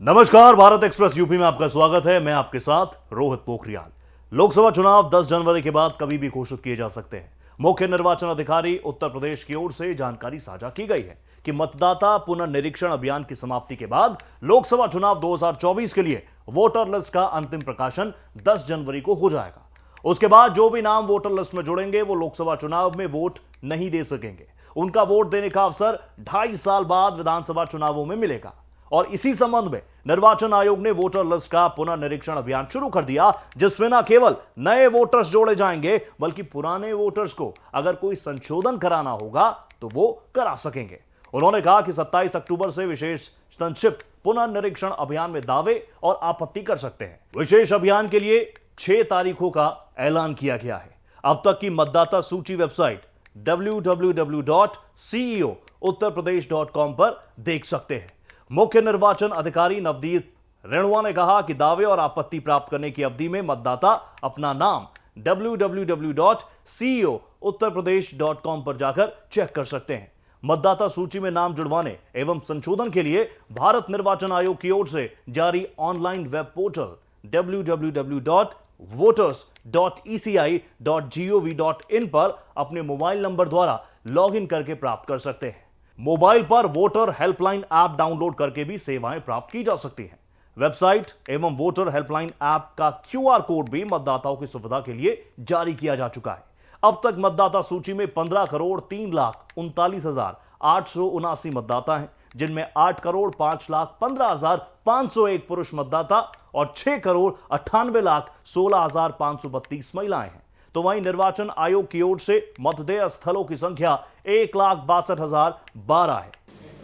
नमस्कार, Bharat express UP में आपका स्वागत है। मैं आपके साथ रोहित पोखरियाल। लोकसभा चुनाव 10 जनवरी के बाद कभी भी घोषित किए जा सकते हैं। मुख्य निर्वाचन अधिकारी उत्तर प्रदेश की ओर से जानकारी साझा की गई है कि मतदाता पुनर्निरीक्षण अभियान की समाप्ति के बाद लोकसभा चुनाव 2024 के लिए वोटर लिस्ट का अंतिम प्रकाशन 10 जनवरी को हो जाएगा। उसके बाद जो भी नाम वोटर लिस्ट में जुड़ेंगे वो लोकसभा चुनाव में वोट नहीं दे सकेंगे। उनका वोट देने का अवसर 2.5 साल बाद विधानसभा चुनावों में मिलेगा। और इसी संबंध में निर्वाचन आयोग ने वोटर लिस्ट का पुनर्निरीक्षण अभियान शुरू कर दिया, जिसमें न केवल नए वोटर्स जोड़े जाएंगे बल्कि पुराने वोटर्स को अगर कोई संशोधन कराना होगा तो वो करा सकेंगे। उन्होंने कहा कि 27 अक्टूबर से विशेष संक्षिप्त पुनर्निरीक्षण अभियान में दावे और आपत्ति कर सकते हैं। विशेष अभियान के लिए 6 तारीखों का ऐलान किया गया है। अब तक की मतदाता सूची वेबसाइट www.ceouttarpradesh.com पर देख सकते हैं। मुख्य निर्वाचन अधिकारी नवदीप रेणुआ ने कहा कि दावे और आपत्ति प्राप्त करने की अवधि में मतदाता अपना नाम www.ceouttarpradesh.com पर जाकर चेक कर सकते हैं। मतदाता सूची में नाम जुड़वाने एवं संशोधन के लिए भारत निर्वाचन आयोग की ओर से जारी ऑनलाइन वेब पोर्टल www.voters.eci.gov.in पर अपने मोबाइल नंबर द्वारा लॉगिन करके प्राप्त कर सकते हैं। मोबाइल पर वोटर हेल्पलाइन ऐप डाउनलोड करके भी सेवाएं प्राप्त की जा सकती हैं। वेबसाइट एवं वोटर हेल्पलाइन ऐप का QR कोड भी मतदाताओं की सुविधा के लिए जारी किया जा चुका है। अब तक मतदाता सूची में 15,03,39,879 मतदाता हैं, जिनमें 8,05,15,501 पुरुष मतदाता और 6,98,16,532 महिलाएं हैं। तो वहीं निर्वाचन आयोग की ओर से मतदेय स्थलों की संख्या 1,62,012 है।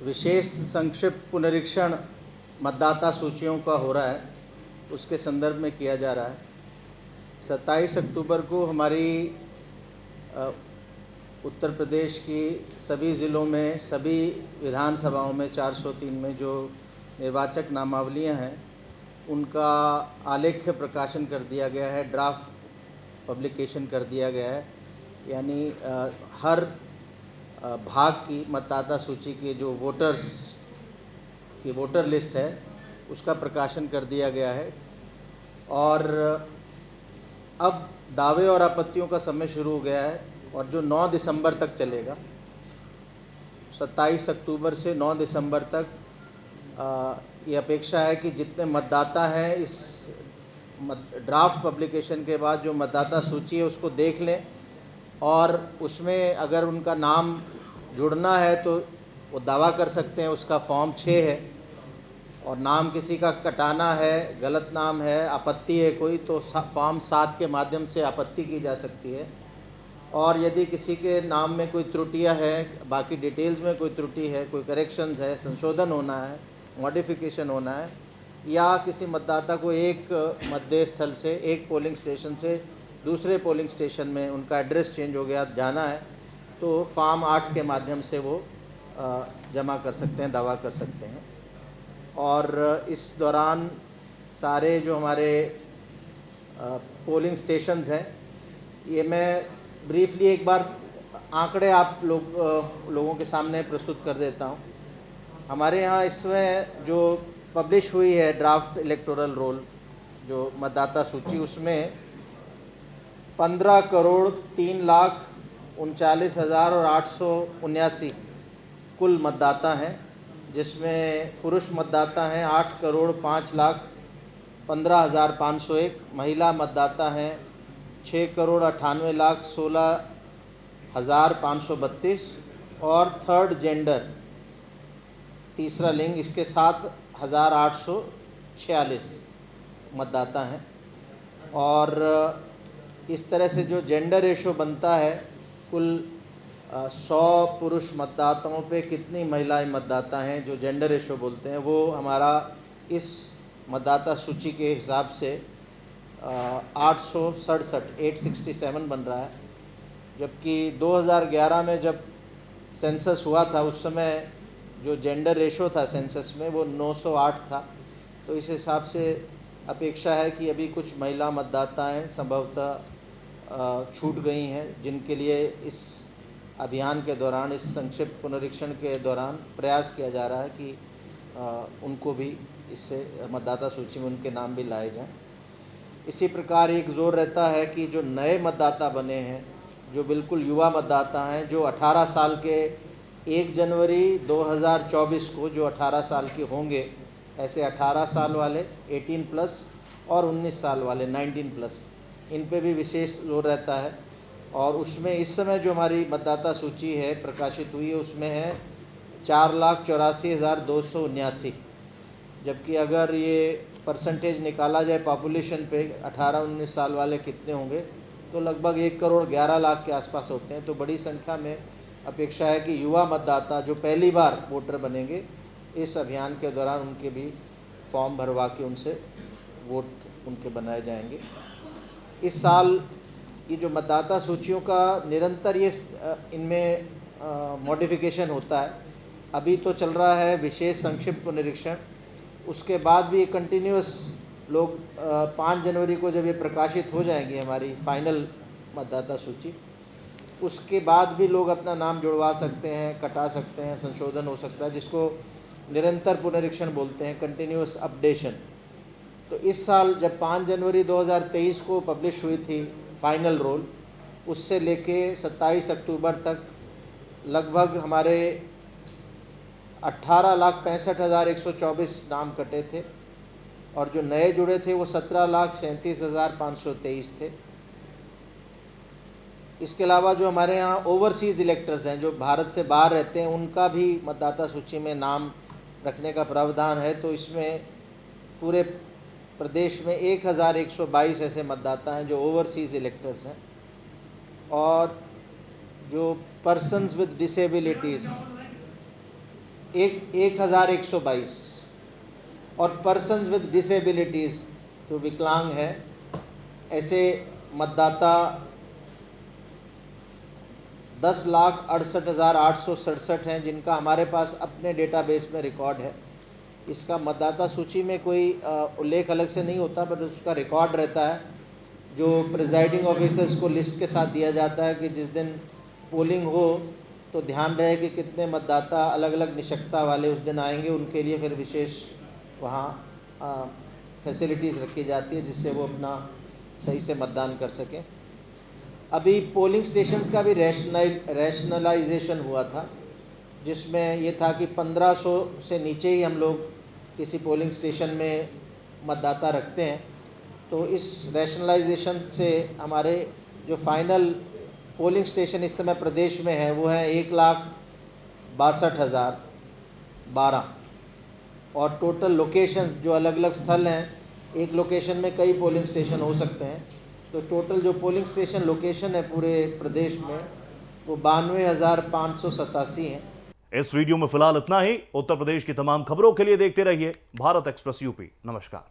विशेष संक्षिप्त पुनरीक्षण मतदाता सूचियों का हो रहा है, उसके संदर्भ में किया जा रहा है। 27 अक्टूबर को हमारी उत्तर प्रदेश की सभी ज़िलों में, सभी विधानसभाओं में 403 में जो निर्वाचक नामावलियां हैं उनका आलेख्य प्रकाशन कर दिया गया है, ड्राफ्ट पब्लिकेशन कर दिया गया है। यानी हर भाग की मतदाता सूची की जो वोटर्स की वोटर लिस्ट है उसका प्रकाशन कर दिया गया है। और अब दावे और आपत्तियों का समय शुरू हो गया है और जो 9 दिसंबर तक चलेगा। 27 अक्टूबर से 9 दिसंबर तक ये अपेक्षा है कि जितने मतदाता हैं इस ड्राफ्ट पब्लिकेशन के बाद जो मतदाता सूची है उसको देख लें और उसमें अगर उनका नाम जुड़ना है तो वो दावा कर सकते हैं। उसका फॉर्म 6 है और नाम किसी का कटाना है, गलत नाम है, आपत्ति है कोई, तो फॉर्म 7 के माध्यम से आपत्ति की जा सकती है। और यदि किसी के नाम में कोई त्रुटियां हैं, बाकी डिटेल्स में कोई त्रुटि है, कोई करेक्शंस है, संशोधन होना है, मॉडिफिकेशन होना है, या किसी मतदाता को एक मतदेय स्थल से, एक पोलिंग स्टेशन से दूसरे पोलिंग स्टेशन में उनका एड्रेस चेंज हो गया, जाना है, तो फॉर्म 8 के माध्यम से वो जमा कर सकते हैं, दावा कर सकते हैं। और इस दौरान सारे जो हमारे पोलिंग स्टेशंस हैं, ये मैं ब्रीफली एक बार आंकड़े आप लोगों के सामने प्रस्तुत कर देता हूँ। हमारे यहाँ इसमें जो पब्लिश हुई है ड्राफ्ट इलेक्टोरल रोल जो मतदाता सूची, उसमें 15,03,39,879 कुल मतदाता हैं, जिसमें पुरुष मतदाता हैं 8,05,15,501, महिला मतदाता हैं 6,98,16,532 और थर्ड जेंडर, तीसरा लिंग, इसके 7,846 मतदाता हैं। और इस तरह से जो जेंडर रेशो बनता है, कुल 100 पुरुष मतदाताओं पे कितनी महिलाएं मतदाता हैं, जो जेंडर रेशो बोलते हैं, वो हमारा इस मतदाता सूची के हिसाब से 867 बन रहा है। जबकि 2011 में जब सेंसस हुआ था उस समय जो जेंडर रेशो था सेंसस में वो 908 था। तो इस हिसाब से अपेक्षा है कि अभी कुछ महिला मतदाताएं संभवतः छूट गई हैं, जिनके लिए इस अभियान के दौरान, इस संक्षिप्त पुनरीक्षण के दौरान प्रयास किया जा रहा है कि उनको भी इससे मतदाता सूची में उनके नाम भी लाए जाएं। इसी प्रकार एक जोर रहता है कि जो नए मतदाता बने हैं, जो बिल्कुल युवा मतदाता हैं, जो 18 साल के 1 जनवरी 2024 को जो 18 साल के होंगे, ऐसे 18 साल वाले 18 प्लस और 19 साल वाले 19 प्लस, इन पे भी विशेष जोर रहता है। और उसमें इस समय जो हमारी मतदाता सूची है प्रकाशित हुई है, उसमें है 4,84,279, जबकि अगर ये परसेंटेज निकाला जाए पॉपुलेशन पे 18-19 साल वाले कितने होंगे तो लगभग 1,11,00,000 के आसपास होते हैं। तो बड़ी संख्या में अपेक्षा है कि युवा मतदाता जो पहली बार वोटर बनेंगे, इस अभियान के दौरान उनके भी फॉर्म भरवा के उनसे वोट उनके बनाए जाएंगे। इस साल ये जो मतदाता सूचियों का निरंतर ये इनमें मॉडिफिकेशन होता है। अभी तो चल रहा है विशेष संक्षिप्त पुनरीक्षण, उसके बाद भी कंटिन्यूस लोग 5 जनवरी को जब ये प्रकाशित हो जाएंगी हमारी फाइनल मतदाता सूची, उसके बाद भी लोग अपना नाम जुड़वा सकते हैं, कटा सकते हैं, संशोधन हो सकता है, जिसको निरंतर पुनरीक्षण बोलते हैं, कंटिन्यूस अपडेशन। तो इस साल जब 5 जनवरी 2023 को पब्लिश हुई थी फाइनल रोल, उससे लेके 27 अक्टूबर तक लगभग हमारे 18,65,124 नाम कटे थे और जो नए जुड़े थे वो 17,37,523 थे। इसके अलावा जो हमारे यहाँ ओवरसीज़ इलेक्टर्स हैं, जो भारत से बाहर रहते हैं, उनका भी मतदाता सूची में नाम रखने का प्रावधान है। तो इसमें पूरे प्रदेश में 1,122 ऐसे मतदाता हैं जो ओवरसीज़ इलेक्टर्स हैं। और जो पर्सन्स विद डिसेबिलिटीज़ 1,122 और पर्सन्स विद डिसेबिलिटीज़ जो विकलांग हैं, ऐसे मतदाता 10,68,867 हैं जिनका हमारे पास अपने डेटाबेस में रिकॉर्ड है। इसका मतदाता सूची में कोई उल्लेख अलग से नहीं होता, बट उसका रिकॉर्ड रहता है जो प्रिजाइडिंग ऑफिसर्स को लिस्ट के साथ दिया जाता है कि जिस दिन पोलिंग हो तो ध्यान रहे कि कितने मतदाता अलग अलग निशक्ता वाले उस दिन आएंगे, उनके लिए फिर विशेष वहाँ फैसिलिटीज़ रखी जाती है जिससे वो अपना सही से मतदान कर सकें। अभी पोलिंग स्टेशंस का भी रैशनलाइजेशन हुआ था, जिसमें ये था कि 1500 से नीचे ही हम लोग किसी पोलिंग स्टेशन में मतदाता रखते हैं। तो इस रैशनलाइजेशन से हमारे जो फाइनल पोलिंग स्टेशन इस समय प्रदेश में है वो है 1,62,012 और टोटल लोकेशंस जो अलग अलग स्थल हैं, एक लोकेशन में कई पोलिंग स्टेशन हो सकते हैं। तो टोटल जो पोलिंग स्टेशन लोकेशन है पूरे प्रदेश में वो 92,587 हैं। इस वीडियो में फिलहाल इतना ही। उत्तर प्रदेश की तमाम खबरों के लिए देखते रहिए भारत एक्सप्रेस यूपी। नमस्कार।